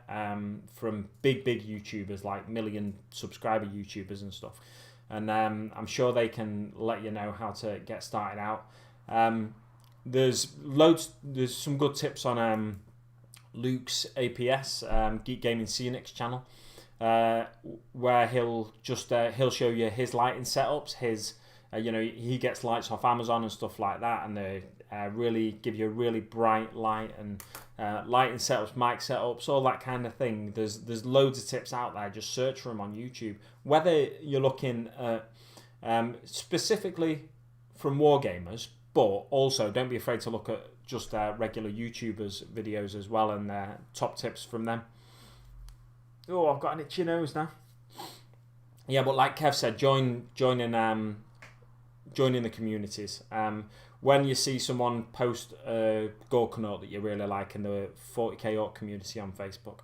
from big YouTubers, like million subscriber YouTubers and stuff. And I'm sure they can let you know how to get started out. There's some good tips on Luke's APS, Geek Gaming Scenics channel, where he'll show you his lighting setups, he gets lights off Amazon and stuff like that, and they really give you a really bright light, and lighting setups, mic setups, all that kind of thing. There's loads of tips out there. Just search for them on YouTube. Whether you're looking at specifically from Wargamers, but also don't be afraid to look at just regular YouTubers' videos as well, and top tips from them. Oh, I've got an itchy nose now. Yeah, but like Kev said, joining the communities. When you see someone post a Gorkanaut that you really like in the 40k Orc community on Facebook,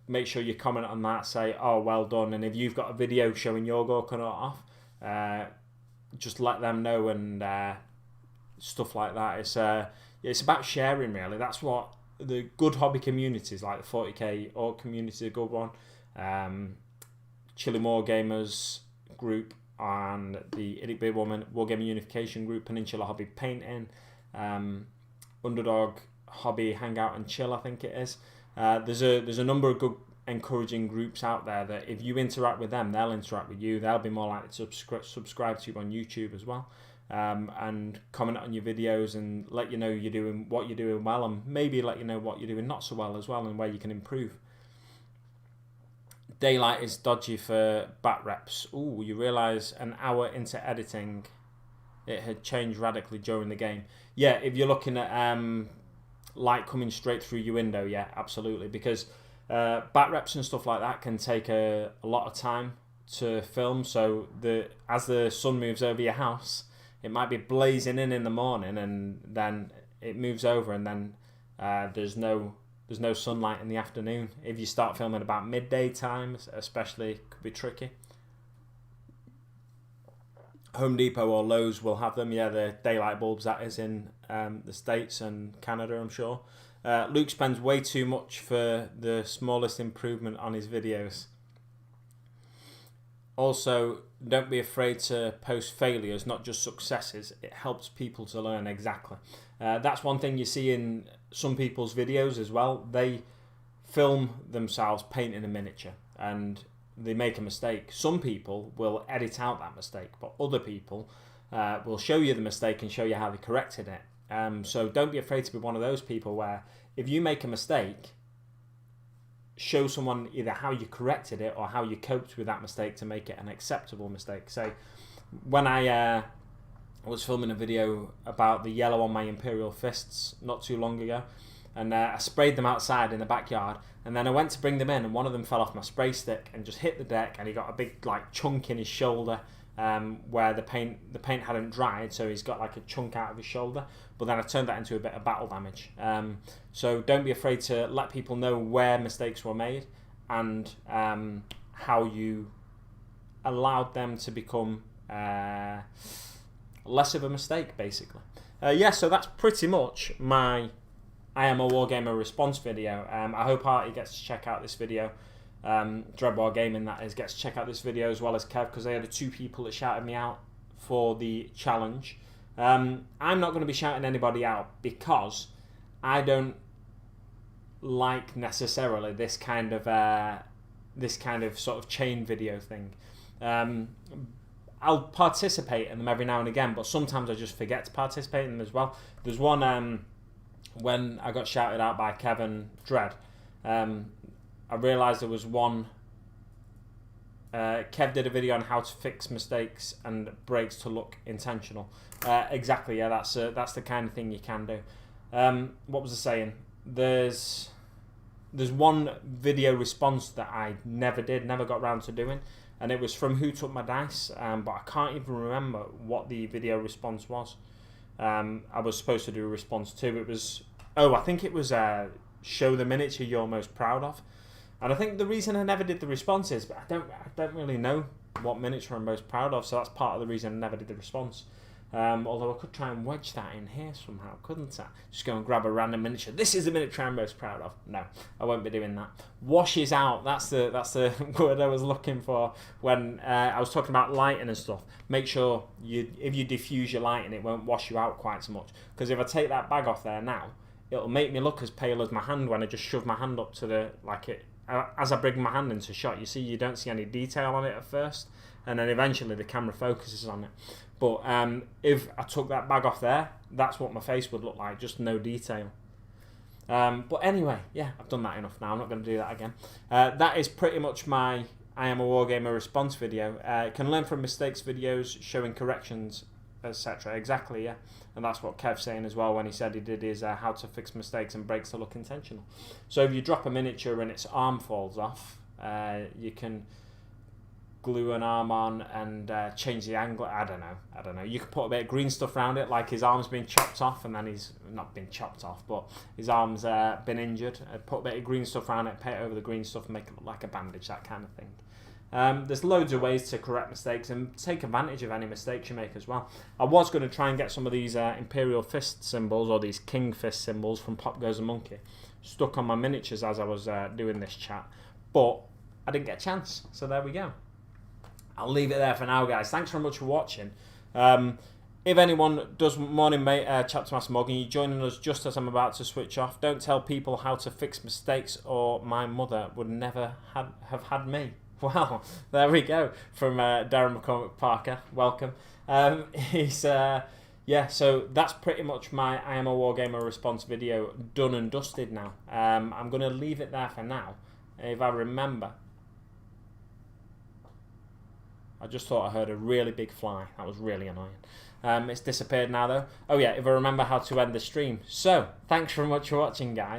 make sure you comment on that, say, oh, well done, and if you've got a video showing your Gorkanaut off, just let them know, and stuff like that. It's about sharing, really. That's what the good hobby communities, like the 40k Orc community, a good one, Chili Wargamers group, and the Idic Beer Wargamer Unification group, Peninsula Hobby Painting, Underdog Hobby Hangout and Chill, I think it is. There's a number of good encouraging groups out there that if you interact with them, they'll interact with you. They'll be more likely to subscribe to you on YouTube as well, and comment on your videos and let you know what you're doing well, and maybe let you know what you're doing not so well as well, and where you can improve. Daylight is dodgy for bat reps. Ooh, you realise an hour into editing it had changed radically during the game. Yeah, if you're looking at light coming straight through your window, yeah, absolutely, because bat reps and stuff like that can take a lot of time to film. So as the sun moves over your house, it might be blazing in the morning, and then it moves over, and then there's no sunlight in the afternoon. If you start filming about midday times, especially, it could be tricky. Home Depot or Lowe's will have them, yeah, the daylight bulbs, that is, in the States and Canada, I'm sure. Luke spends way too much for the smallest improvement on his videos. Also, don't be afraid to post failures, not just successes. It helps people to learn exactly. That's one thing you see in some people's videos as well. They film themselves painting a miniature and they make a mistake. Some people will edit out that mistake, but other people will show you the mistake and show you how they corrected it. So don't be afraid to be one of those people where if you make a mistake, show someone either how you corrected it or how you coped with that mistake to make it an acceptable mistake. So when I was filming a video about the yellow on my Imperial fists not too long ago, and I sprayed them outside in the backyard, and then I went to bring them in and one of them fell off my spray stick and just hit the deck, and he got a big like chunk in his shoulder where the paint hadn't dried, so he's got like a chunk out of his shoulder. But then I turned that into a bit of battle damage. So don't be afraid to let people know where mistakes were made and how you allowed them to become less of a mistake, basically. So that's pretty much my I Am a Wargamer response video. I hope Arty gets to check out this video. Dread Waaagh Gaming, that is, gets to check out this video as well as Kev, because they are the two people that shouted me out for the challenge. I'm not going to be shouting anybody out because I don't like necessarily this kind of sort of chain video thing. I'll participate in them every now and again, but sometimes I just forget to participate in them as well. There's one when I got shouted out by Kevin Dread. I realised there was one. Kev did a video on how to fix mistakes and breaks to look intentional. Exactly, yeah, that's the kind of thing you can do. What was I saying? There's one video response that I never got around to doing, and it was from Who Took My Dice, but I can't even remember what the video response was. I was supposed to do a response to. It was, I think it was show the miniature you're most proud of. And I think the reason I never did the response is, but I don't really know what miniature I'm most proud of, so that's part of the reason I never did the response. Although I could try and wedge that in here somehow, couldn't I? Just go and grab a random miniature. This is the miniature I'm most proud of. No, I won't be doing that. Washes out. That's the word I was looking for when I was talking about lighting and stuff. Make sure if you diffuse your lighting, it won't wash you out quite so much. Because if I take that bag off there now, it'll make me look as pale as my hand when I just shove my hand up to the as I bring my hand into shot. You see, you don't see any detail on it at first, and then eventually the camera focuses on it. But if I took that bag off there, that's what my face would look like, just no detail. But anyway, yeah, I've done that enough now. I'm not going to do that again. That is pretty much my I Am a Wargamer response video. Can learn from mistakes videos showing corrections, etc. Exactly, yeah. And that's what Kev's saying as well when he said he did his how to fix mistakes and breaks to look intentional. So if you drop a miniature and its arm falls off, you can glue an arm on and change the angle. I don't know. You could put a bit of green stuff around it, like his arm's been chopped off and then he's not been chopped off, but his arm's been injured. Put a bit of green stuff around it, paint over the green stuff and make it look like a bandage, that kind of thing. There's loads of ways to correct mistakes and take advantage of any mistakes you make as well. I was going to try and get some of these Imperial Fist symbols or these King Fist symbols from Pop Goes a Monkey stuck on my miniatures as I was doing this chat, but I didn't get a chance, so there we go. I'll leave it there for now, guys. Thanks very much for watching. If anyone does, morning mate, Chapter Master Morgan, you're joining us just as I'm about to switch off. Don't tell people how to fix mistakes or my mother would never have had me. Wow, there we go, from Darren McCormick Parker. Welcome. So that's pretty much my I Am a Wargamer response video done and dusted now. I'm going to leave it there for now. If I remember, I just thought I heard a really big fly. That was really annoying. It's disappeared now though. Oh yeah, if I remember how to end the stream. So, thanks very much for watching, guys.